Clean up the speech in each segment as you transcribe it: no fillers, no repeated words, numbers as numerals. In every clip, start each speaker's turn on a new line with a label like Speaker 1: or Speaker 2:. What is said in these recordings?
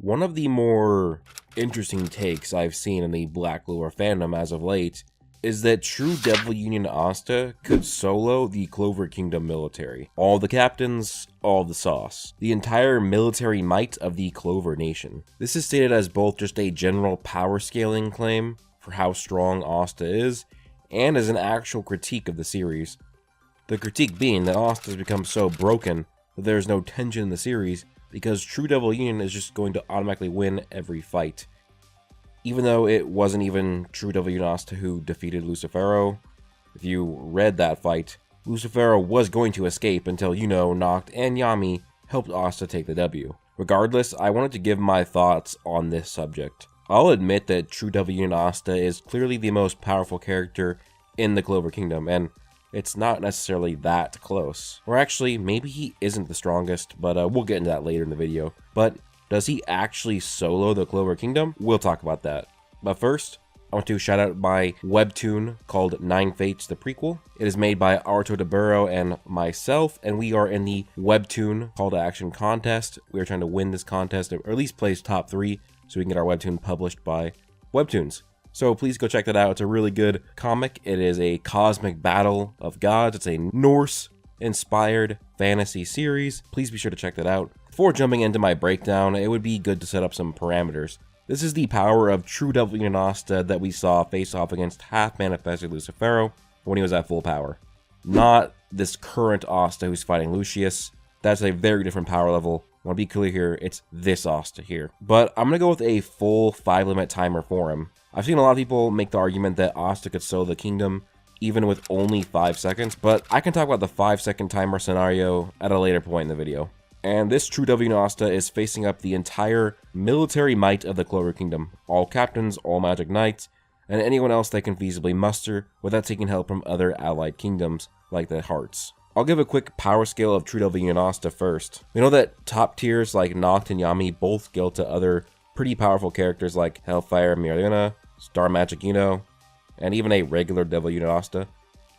Speaker 1: One of the more interesting takes I've seen in the Black Clover fandom as of late is that True Devil Union Asta could solo the Clover Kingdom military. All the captains, all the sauce. The entire military might of the Clover Nation. This is stated as both just a general power scaling claim for how strong Asta is, and as an actual critique of the series. The critique being that Asta has become so broken that there's no tension in the series because True Devil Union is just going to automatically win every fight. Even though it wasn't even True Devil Union Asta who defeated Lucifero, if you read that fight, Lucifero was going to escape until Nixk and Yami helped Asta take the W. Regardless, I wanted to give my thoughts on this subject. I'll admit that True Devil Union Asta is clearly the most powerful character in the Clover Kingdom, and it's not necessarily that close. Or actually, maybe he isn't the strongest, but we'll get into that later in the video. But does he actually solo the Clover Kingdom? We'll talk about that. But first, I want to shout out my webtoon called Nine Fates the Prequel. It is made by Arto de Burro and myself, and we are in the webtoon call to action contest. We are trying to win this contest, or at least place top 3, so we can get our webtoon published by Webtoons. So please go check that out. It's a really good comic. It is a cosmic battle of gods. It's a Norse-inspired fantasy series. Please be sure to check that out. Before jumping into my breakdown, it would be good to set up some parameters. This is the power of True Devil Union Asta that we saw face off against half-manifested Lucifero when he was at full power. Not this current Asta who's fighting Lucius. That's a very different power level. I want to be clear here, it's this Asta here. But I'm going to go with a full 5-limit timer for him. I've seen a lot of people make the argument that Asta could solo the kingdom even with only 5 seconds, but I can talk about the 5-second timer scenario at a later point in the video. And this True Devil Union Asta is facing up the entire military might of the Clover Kingdom. All captains, all magic knights, and anyone else they can feasibly muster without taking help from other allied kingdoms, like the Hearts. I'll give a quick power scale of True Devil Union Asta first. We know that top tiers like Nixk and Yami both scale to other pretty powerful characters like Hellfire Mirena, Star Magic and even a regular Devil Union Asta.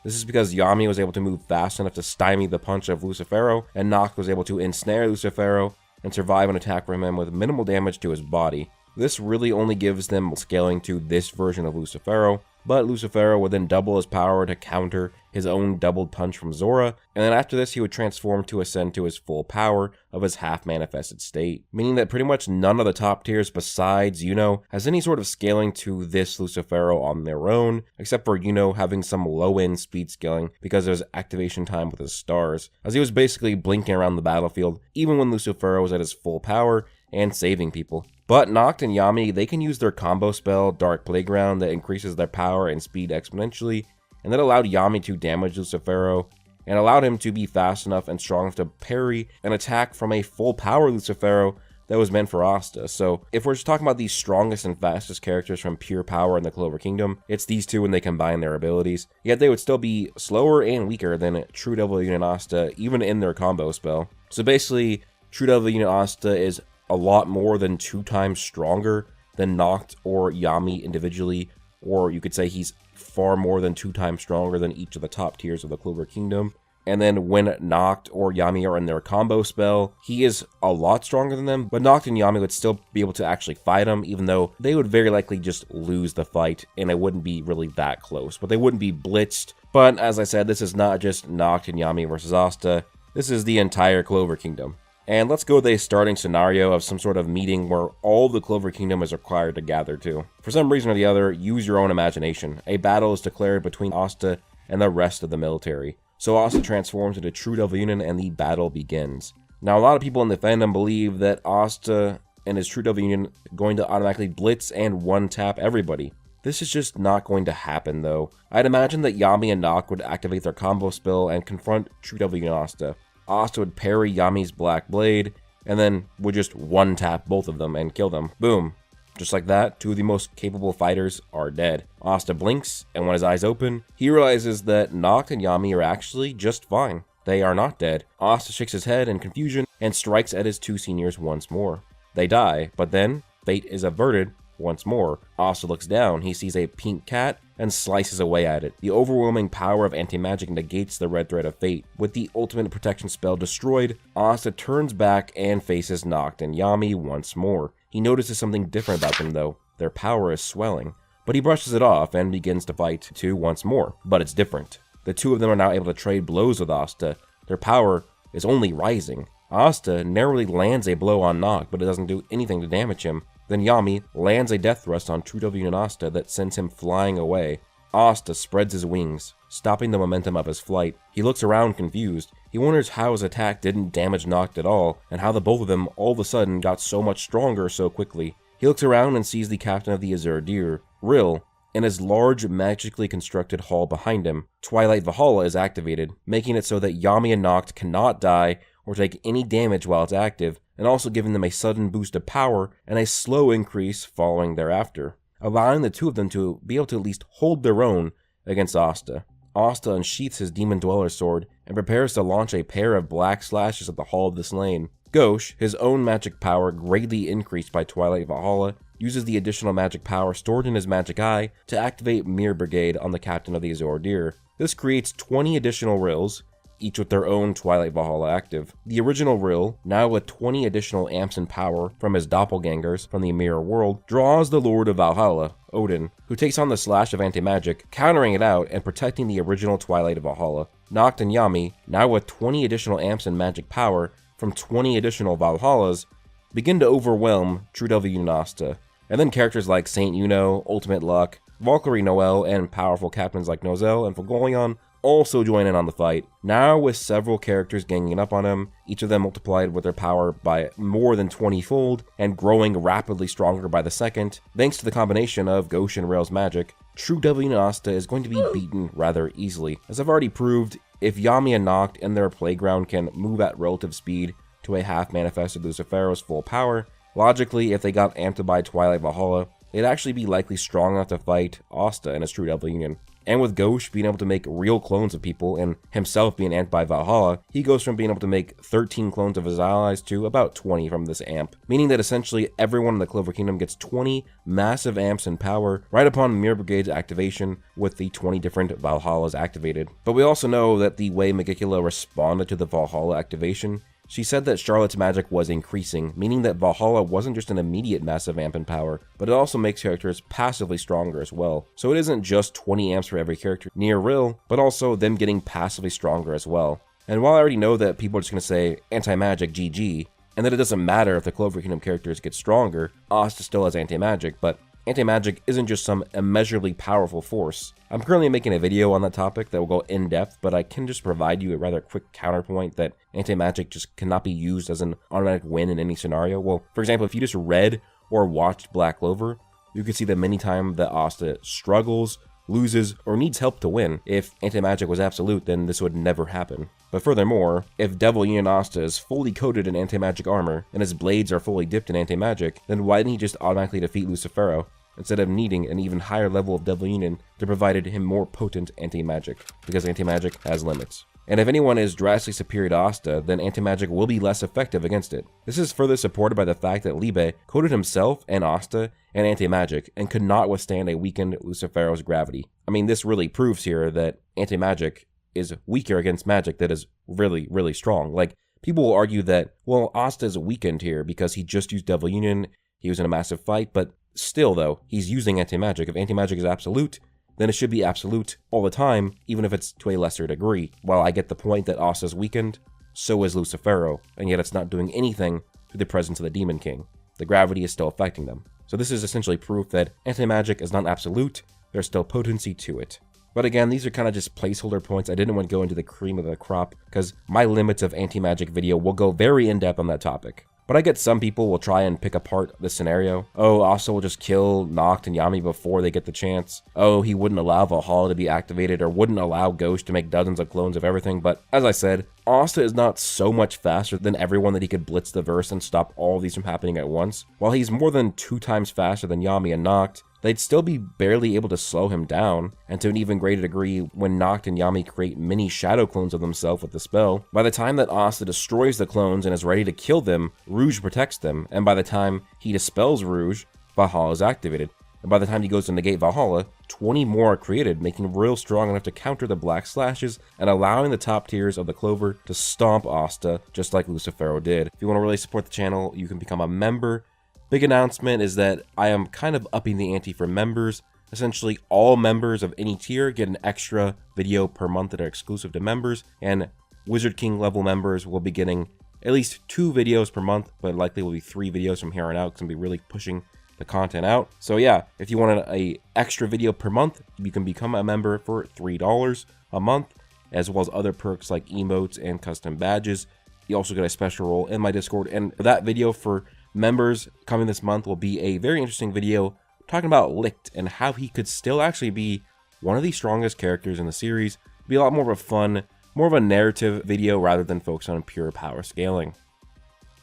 Speaker 1: This is because Yami was able to move fast enough to stymie the punch of Lucifero, and Nixk was able to ensnare Lucifero and survive an attack from him with minimal damage to his body. This really only gives them scaling to this version of Lucifero, but Lucifero would then double his power to counter his own doubled punch from Zora, and then after this he would transform to ascend to his full power of his half-manifested state. Meaning that pretty much none of the top tiers besides has any sort of scaling to this Lucifero on their own, except for having some low-end speed scaling because of his activation time with his stars, as he was basically blinking around the battlefield even when Lucifero was at his full power and saving people. But Nixk and Yami, they can use their combo spell, Dark Playground, that increases their power and speed exponentially, and that allowed Yami to damage Lucifero, and allowed him to be fast enough and strong enough to parry an attack from a full power Lucifero that was meant for Asta. So if we're just talking about the strongest and fastest characters from pure power in the Clover Kingdom, it's these two when they combine their abilities. Yet they would still be slower and weaker than True Devil Union Asta, even in their combo spell. So basically, True Devil Union Asta is a lot more than 2 times stronger than Nixk or Yami individually, or you could say he's far more than 2 times stronger than each of the top tiers of the Clover Kingdom. And then when Nixk or Yami are in their combo spell, he is a lot stronger than them, but Nixk and Yami would still be able to actually fight him, even though they would very likely just lose the fight, and it wouldn't be really that close. But they wouldn't be blitzed. But as I said, this is not just Nixk and Yami versus Asta, this is the entire Clover Kingdom. And let's go with a starting scenario of some sort of meeting where all the Clover Kingdom is required to gather to. For some reason or the other, use your own imagination. A battle is declared between Asta and the rest of the military. So Asta transforms into True Devil Union and the battle begins. Now a lot of people in the fandom believe that Asta and his True Devil Union are going to automatically blitz and one-tap everybody. This is just not going to happen though. I'd imagine that Yami and Nixk would activate their combo spell and confront True Devil Union Asta. Asta would parry Yami's Black Blade, and then would just one-tap both of them and kill them. Boom. Just like that, 2 of the most capable fighters are dead. Asta blinks, and when his eyes open, he realizes that Nixk and Yami are actually just fine. They are not dead. Asta shakes his head in confusion and strikes at his 2 seniors once more. They die, but then fate is averted once more. Asta looks down, he sees a pink cat, and slices away at it. The overwhelming power of anti-magic negates the red thread of fate. With the ultimate protection spell destroyed, Asta turns back and faces Nixk and Yami once more. He notices something different about them though. Their power is swelling. But he brushes it off and begins to fight two once more. But it's different. The two of them are now able to trade blows with Asta. Their power is only rising. Asta narrowly lands a blow on Nixk, but it doesn't do anything to damage him. Then Yami lands a death thrust on True Devil Union Asta that sends him flying away. Asta spreads his wings, stopping the momentum of his flight. He looks around confused. He wonders how his attack didn't damage Nixk at all, and how the both of them all of a sudden got so much stronger so quickly. He looks around and sees the captain of the Azure Deer, Rill, in his large, magically constructed hall behind him. Twilight Valhalla is activated, making it so that Yami and Nixk cannot die or take any damage while it's active, and also giving them a sudden boost of power and a slow increase following thereafter, allowing the two of them to be able to at least hold their own against Asta. Asta unsheaths his Demon Dweller sword and prepares to launch a pair of black slashes at the Hall of the Slain. Ghosh, his own magic power greatly increased by Twilight Valhalla, uses the additional magic power stored in his magic eye to activate Mirror Brigade on the captain of the Azure Deer. This creates 20 additional Rills, each with their own Twilight Valhalla active. The original Rill, now with 20 additional amps in power from his doppelgangers from the mirror world, draws the Lord of Valhalla, Odin, who takes on the slash of anti-magic, countering it out and protecting the original Twilight of Valhalla. Nixk and Yami, now with 20 additional amps in magic power from 20 additional Valhallas, begin to overwhelm True Devil Union Asta. And then characters like Saint Uno, Ultimate Luck, Valkyrie Noel, and powerful captains like Nozel and Fogolion also join in on the fight, now with several characters ganging up on him, each of them multiplied with their power by more than 20-fold, and growing rapidly stronger by the second. Thanks to the combination of Ghosh and Rail's magic, True Devil Union Asta is going to be beaten rather easily. As I've already proved, if Yami and Nixk in their playground can move at relative speed to a half-manifested Lucifero's full power, logically, if they got amped by Twilight Valhalla, they'd actually be likely strong enough to fight Asta and his True Devil Union. And with Ghosh being able to make real clones of people and himself being amped by Valhalla, he goes from being able to make 13 clones of his allies to about 20 from this amp, meaning that essentially everyone in the Clover Kingdom gets 20 massive amps in power right upon Mirror Brigade's activation with the 20 different Valhallas activated. But we also know that the way Megicula responded to the Valhalla activation, she said that Charlotte's magic was increasing, meaning that Valhalla wasn't just an immediate massive amp in power, but it also makes characters passively stronger as well. So it isn't just 20 amps for every character near Rill, but also them getting passively stronger as well. And while I already know that people are just going to say anti-magic GG, and that it doesn't matter if the Clover Kingdom characters get stronger, Asta still has anti-magic, but anti-magic isn't just some immeasurably powerful force. I'm currently making a video on that topic that will go in-depth, but I can just provide you a rather quick counterpoint that anti-magic just cannot be used as an automatic win in any scenario. Well, for example, if you just read or watched Black Clover, you can see that many times that Asta struggles, loses, or needs help to win. If anti-magic was absolute, then this would never happen. But furthermore, if Devil Union Asta is fully coated in anti-magic armor, and his blades are fully dipped in anti-magic, then why didn't he just automatically defeat Lucifero, instead of needing an even higher level of Devil Union to provide him more potent anti-magic? Because anti-magic has limits. And if anyone is drastically superior to Asta, then anti-magic will be less effective against it. This is further supported by the fact that Libe coated himself and Asta in anti-magic and could not withstand a weakened Lucifero's gravity. I mean, this really proves here that anti-magic is weaker against magic that is really, really strong. Like, people will argue that, well, Asta is weakened here because he just used Devil Union, he was in a massive fight, but still though, he's using anti-magic. If anti-magic is absolute, then it should be absolute all the time, even if it's to a lesser degree. While I get the point that Asta's weakened, so is Lucifero, and yet it's not doing anything through the presence of the Demon King. The gravity is still affecting them. So this is essentially proof that anti-magic is not absolute, there's still potency to it. But again, these are kind of just placeholder points. I didn't want to go into the cream of the crop, because my limits of anti-magic video will go very in-depth on that topic. But I get some people will try and pick apart the scenario. Oh, Asta will just kill Nixk and Yami before they get the chance. Oh, he wouldn't allow Valhalla to be activated, or wouldn't allow Ghosh to make dozens of clones of everything. But as I said, Asta is not so much faster than everyone that he could blitz the verse and stop all of these from happening at once. While he's more than 2 times faster than Yami and Nixk, they'd still be barely able to slow him down, and to an even greater degree when Nixk and Yami create mini shadow clones of themselves with the spell. By the time that Asta destroys the clones and is ready to kill them, Rouge protects them, and by the time he dispels Rouge, Valhalla is activated. And by the time he goes to negate Valhalla, 20 more are created, making Real strong enough to counter the black slashes and allowing the top tiers of the Clover to stomp Asta just like Lucifero did. If you want to really support the channel, you can become a member Big announcement is that I am kind of upping the ante for members. Essentially, all members of any tier get an extra video per month that are exclusive to members, and Wizard King level members will be getting at least 2 videos per month, but likely will be 3 videos from here on out because I'm going to be really pushing the content out. So yeah, if you want an extra video per month, you can become a member for $3 a month, as well as other perks like emotes and custom badges. You also get a special role in my Discord, and that video for members coming this month will be a very interesting video talking about Licht and how he could still actually be one of the strongest characters in the series. It'll be a lot more of a fun, more of a narrative video rather than focus on pure power scaling.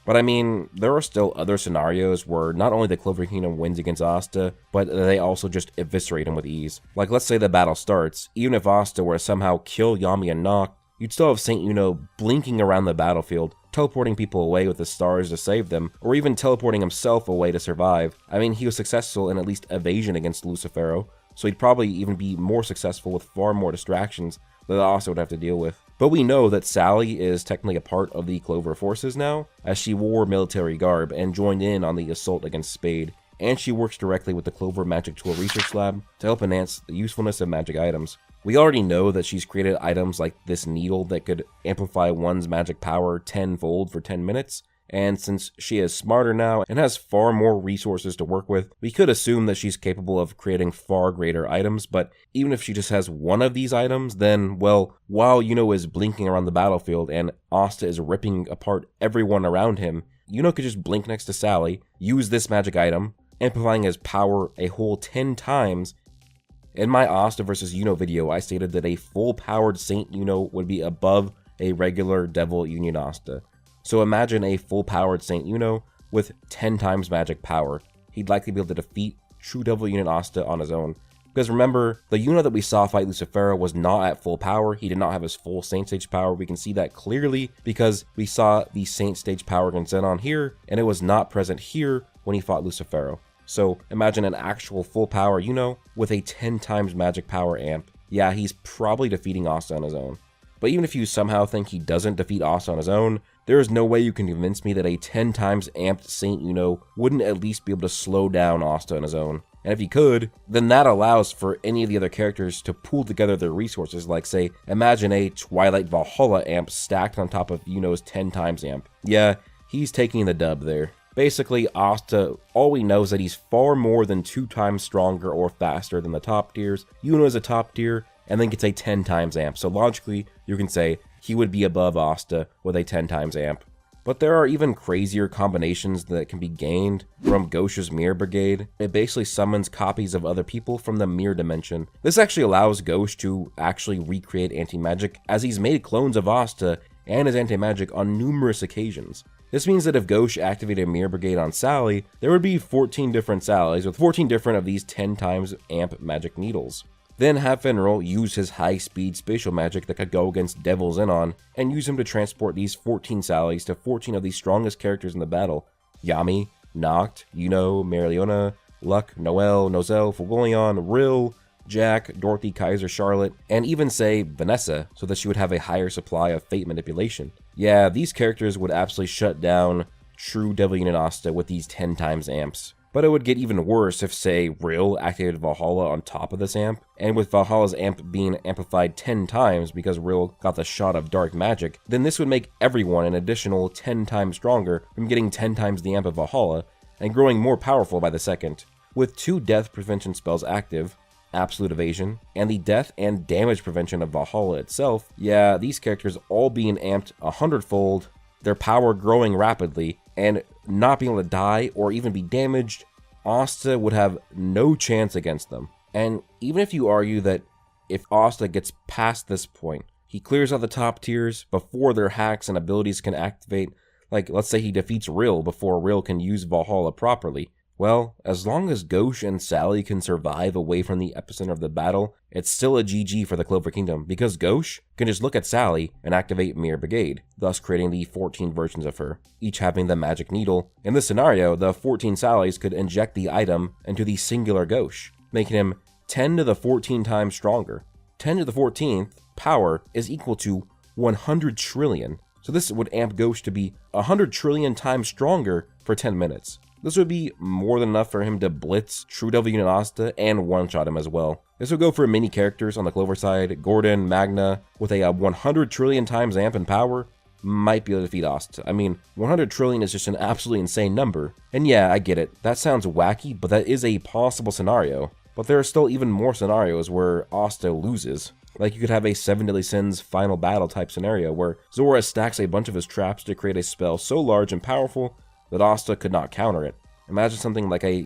Speaker 1: But I mean, there are still other scenarios where not only the Clover Kingdom wins against Asta, but they also just eviscerate him with ease. Like, let's say the battle starts, even if Asta were to somehow kill Yami and Nixk, you'd still have Saint Yuno blinking around the battlefield, teleporting people away with the stars to save them, or even teleporting himself away to survive. I mean, he was successful in at least evasion against Lucifero, so he'd probably even be more successful with far more distractions that Asta would have to deal with. But we know that Sally is technically a part of the Clover forces now, as she wore military garb and joined in on the assault against Spade, and she works directly with the Clover Magic Tool Research Lab to help enhance the usefulness of magic items. We already know that she's created items like this needle that could amplify one's magic power 10-fold for 10 minutes, and since she is smarter now and has far more resources to work with, we could assume that she's capable of creating far greater items. But even if she just has one of these items, then, well, while Yuno is blinking around the battlefield and Asta is ripping apart everyone around him, Yuno could just blink next to Sally, use this magic item, amplifying his power a whole 10 times. In my Asta vs Yuno video, I stated that a full-powered Saint Yuno would be above a regular Devil Union Asta. So imagine a full-powered Saint Yuno with 10 times magic power. He'd likely be able to defeat true Devil Union Asta on his own. Because remember, the Yuno that we saw fight Lucifero was not at full power. He did not have his full Saint stage power. We can see that clearly because we saw the Saint stage power against Zenon here, and it was not present here when he fought Lucifero. So imagine an actual full power Yuno with a 10 times magic power amp. Yeah, he's probably defeating Asta on his own. But even if you somehow think he doesn't defeat Asta on his own, there is no way you can convince me that a 10 times amped Saint Yuno wouldn't at least be able to slow down Asta on his own. And if he could, then that allows for any of the other characters to pool together their resources, like say, imagine a Twilight Valhalla amp stacked on top of Yuno's 10 times amp. Yeah, he's taking the dub there. Basically, Asta, all we know is that he's far more than 2 times stronger or faster than the top tiers. Yuno is a top tier, and then gets a 10 times amp. So logically, you can say he would be above Asta with a 10 times amp. But there are even crazier combinations that can be gained from Gauche's Mirror Brigade. It basically summons copies of other people from the mirror dimension. This actually allows Gauche to actually recreate anti-magic, as he's made clones of Asta and his anti-magic on numerous occasions. This means that if Gauche activated a Mirror Brigade on Sally, there would be 14 different Sallys with 14 different of these 10 times amp magic needles. Then have Fenrir use his high-speed spatial magic that could go against Devil Zenon, and use him to transport these 14 Sallys to 14 of the strongest characters in the battle. Yami, Nixk, Yuno, Mereoleona, Luck, Noelle, Nozel, Fulgolion, Rill, Jack, Dorothy, Kaiser, Charlotte, and even say Vanessa, so that she would have a higher supply of fate manipulation. Yeah, these characters would absolutely shut down true Devil Union Asta with these 10 times amps. But it would get even worse if, say, Rill activated Valhalla on top of this amp, and with Valhalla's amp being amplified 10 times because Rill got the shot of dark magic, then this would make everyone an additional 10 times stronger from getting 10 times the amp of Valhalla, and growing more powerful by the second. With 2 death prevention spells active, Absolute Evasion, and the death and damage prevention of Valhalla itself, yeah, these characters all being amped 100-fold, their power growing rapidly, and not being able to die or even be damaged, Asta would have no chance against them. And even if you argue that if Asta gets past this point, he clears out the top tiers before their hacks and abilities can activate, like let's say he defeats Rill before Rill can use Valhalla properly, well, as long as Gauche and Sally can survive away from the epicenter of the battle, it's still a GG for the Clover Kingdom, because Gauche can just look at Sally and activate Mirror Brigade, thus creating the 14 versions of her, each having the magic needle. In this scenario, the 14 Sallys could inject the item into the singular Gauche, making him 10 to the 14 times stronger. 10 to the 14th power is equal to 100 trillion, so this would amp Gauche to be 100 trillion times stronger for 10 minutes. This would be more than enough for him to blitz True Devil Union Asta and one-shot him as well. This would go for many characters on the Clover side. Gordon, Magna, with a 100 trillion times amp and power, might be able to defeat Asta. I mean, 100 trillion is just an absolutely insane number. And yeah, I get it, that sounds wacky, but that is a possible scenario. But there are still even more scenarios where Asta loses. Like you could have a 7 Deadly Sins final battle type scenario where Zora stacks a bunch of his traps to create a spell so large and powerful that Asta could not counter it. Imagine something like a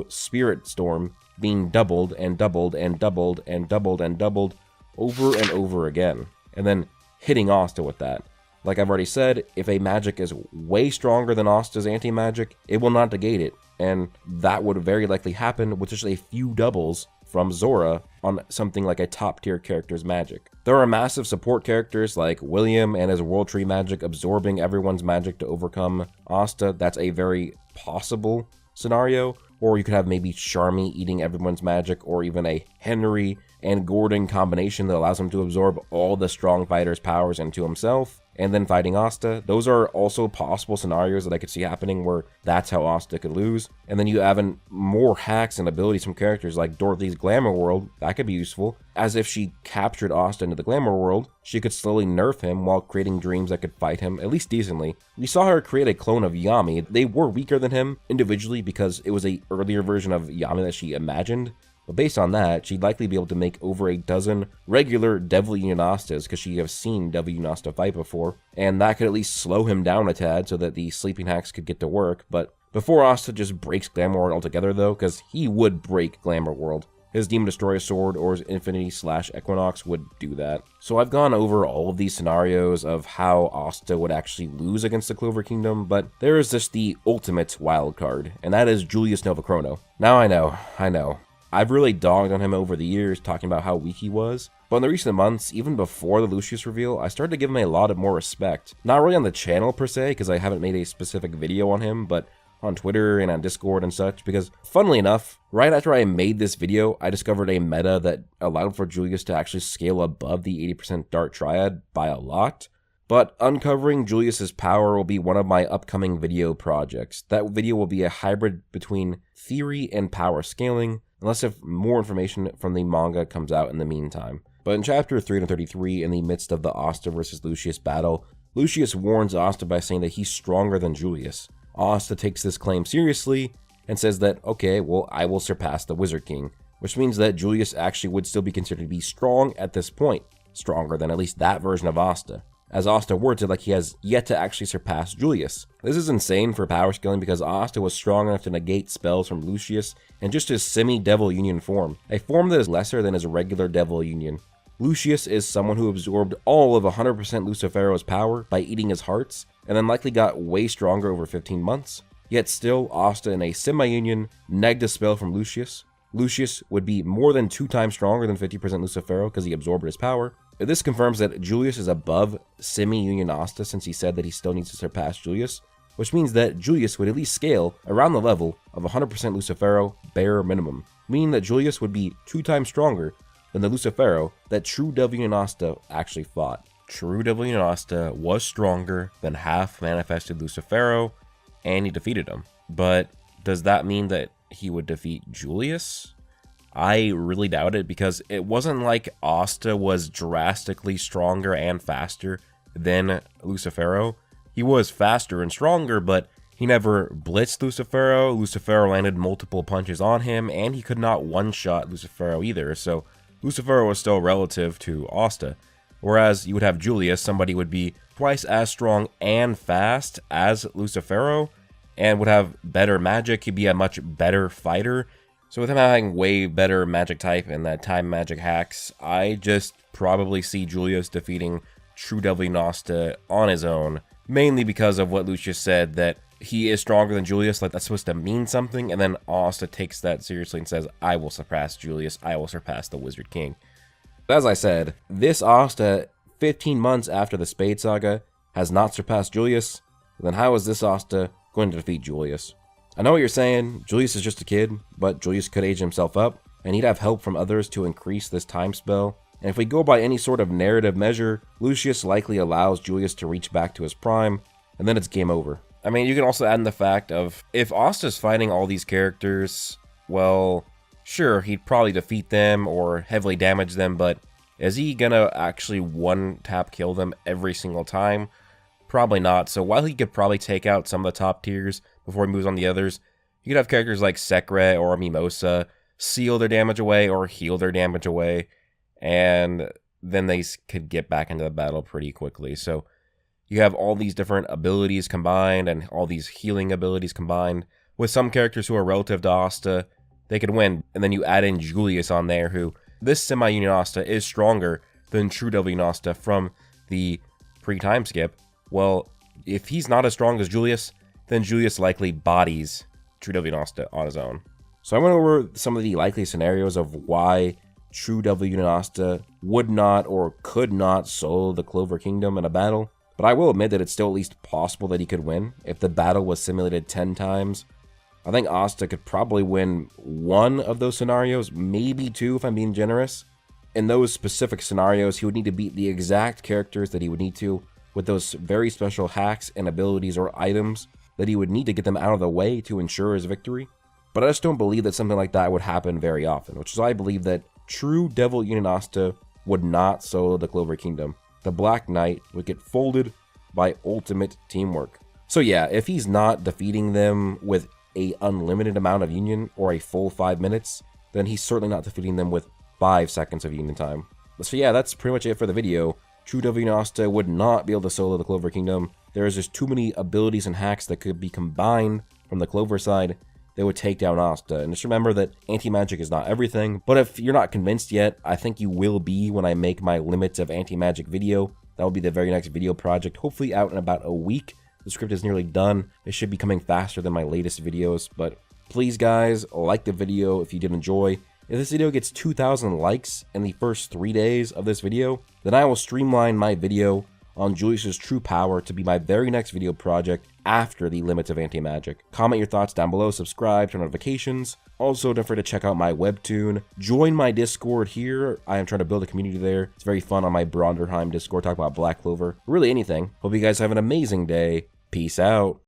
Speaker 1: Spirit Storm being doubled and doubled and doubled and doubled and doubled over and over again, and then hitting Asta with that. Like I've already said, if a magic is way stronger than Asta's anti-magic, it will not negate it, and that would very likely happen with just a few doubles from Zora on something like a top tier character's magic. There are massive support characters like William and his World Tree magic absorbing everyone's magic to overcome Asta. That's a very possible scenario. Or you could have maybe Charmy eating everyone's magic, or even a Henry and Gordon combination that allows him to absorb all the strong fighter's powers into himself, and then fighting Asta. Those are also possible scenarios that I could see happening where that's how Asta could lose. And then you have more hacks and abilities from characters like Dorothy's Glamour World. That could be useful, as if she captured Asta into the Glamour World, she could slowly nerf him while creating dreams that could fight him, at least decently. We saw her create a clone of Yami. They were weaker than him individually because it was a earlier version of Yami that she imagined. But based on that, she'd likely be able to make over a dozen regular Devil Union Astas because she has seen Devil Union Asta fight before, and that could at least slow him down a tad so that the sleeping hacks could get to work. But before Asta just breaks Glamour World altogether though, because he would break Glamour World. His Demon Destroyer Sword or his Infinity/Equinox would do that. So I've gone over all of these scenarios of how Asta would actually lose against the Clover Kingdom, but there is just the ultimate wild card, and that is Julius Novachrono. Now I know. I've really dogged on him over the years, talking about how weak he was, but in the recent months, even before the Lucius reveal, I started to give him a lot of more respect. Not really on the channel per se, because I haven't made a specific video on him, but on Twitter and on Discord and such, because funnily enough, right after I made this video, I discovered a meta that allowed for Julius to actually scale above the 80% Dart Triad by a lot. But uncovering Julius's power will be one of my upcoming video projects. That video will be a hybrid between theory and power scaling, unless if more information from the manga comes out in the meantime. But in chapter 333, in the midst of the Asta versus Lucius battle, Lucius warns Asta by saying that he's stronger than Julius. Asta takes this claim seriously and says that, okay, well, I will surpass the Wizard King, which means that Julius actually would still be considered to be strong at this point, stronger than at least that version of Asta, as Asta words it like he has yet to actually surpass Julius. This is insane for power scaling because Asta was strong enough to negate spells from Lucius in just his semi-Devil Union form, a form that is lesser than his regular Devil Union. Lucius is someone who absorbed all of 100% Lucifero's power by eating his hearts, and then likely got way stronger over 15 months. Yet still, Asta in a semi-union negged a spell from Lucius. Lucius would be more than 2 times stronger than 50% Lucifero because he absorbed his power. This confirms that Julius is above semi-union Asta since he said that he still needs to surpass Julius, which means that Julius would at least scale around the level of 100% Lucifero bare minimum, meaning that Julius would be 2 times stronger than the Lucifero that True Devil Union Asta actually fought. True Devil Union Asta was stronger than half manifested Lucifero, and he defeated him. But does that mean that he would defeat Julius? I really doubt it, because it wasn't like Asta was drastically stronger and faster than Lucifero. He was faster and stronger, but he never blitzed Lucifero. Lucifero landed multiple punches on him, and he could not one-shot Lucifero either, so Lucifero was still relative to Asta. Whereas you would have Julius, somebody would be twice as strong and fast as Lucifero, and would have better magic. He'd be a much better fighter. So with him having way better magic type and that time magic hacks, I just probably see Julius defeating True Devil Union Asta on his own, mainly because of what Lucius said, that he is stronger than Julius, like that's supposed to mean something, and then Asta takes that seriously and says, I will surpass Julius, I will surpass the Wizard King. As I said, this Asta, 15 months after the Spade Saga, has not surpassed Julius. Then how is this Asta going to defeat Julius? I know what you're saying, Julius is just a kid, but Julius could age himself up, and he'd have help from others to increase this time spell. And if we go by any sort of narrative measure, Lucius likely allows Julius to reach back to his prime, and then it's game over. I mean, you can also add in the fact of, if Asta's fighting all these characters, well, sure, he'd probably defeat them or heavily damage them, but is he gonna actually one-tap kill them every single time? Probably not. So while he could probably take out some of the top tiers before he moves on the others, you could have characters like Sekre or Mimosa seal their damage away or heal their damage away, and then they could get back into the battle pretty quickly. So you have all these different abilities combined and all these healing abilities combined. With some characters who are relative to Asta, they could win. And then you add in Julius on there, who, this semi-union Asta is stronger than true Devil Union Asta from the pre-time skip. Well, if he's not as strong as Julius, then Julius likely bodies true Devil Union Asta on his own. So I went over some of the likely scenarios of why true Devil Union Asta would not or could not solo the Clover Kingdom in a battle. But I will admit that it's still at least possible that he could win. If the battle was simulated 10 times, I think Asta could probably win one of those scenarios, maybe two if I'm being generous. In those specific scenarios, he would need to beat the exact characters that he would need to, with those very special hacks and abilities or items that he would need to get them out of the way to ensure his victory. But I just don't believe that something like that would happen very often, which is why I believe that true Devil Union Asta would not solo the Clover Kingdom. The Black Knight would get folded by ultimate teamwork. So yeah, if he's not defeating them with a unlimited amount of union or a full 5 minutes, then he's certainly not defeating them with 5 seconds of union time. So yeah, that's pretty much it for the video. True Devil Union Asta would not be able to solo the Clover Kingdom. There is just too many abilities and hacks that could be combined from the Clover side that would take down Asta. And just remember that anti-magic is not everything, but if you're not convinced yet, I think you will be when I make my limits of anti-magic video. That will be the very next video project, hopefully out in about a week. The script is nearly done. It should be coming faster than my latest videos, but please guys, like the video if you did enjoy. If this video gets 2,000 likes in the first 3 days of this video, then I will streamline my video on Julius's true power to be my very next video project after the limits of anti-magic. Comment your thoughts down below, subscribe, turn notifications. Also, don't forget to check out my webtoon. Join my Discord here. I am trying to build a community there. It's very fun on my Bronderheim Discord, talk about Black Clover, really anything. Hope you guys have an amazing day. Peace out.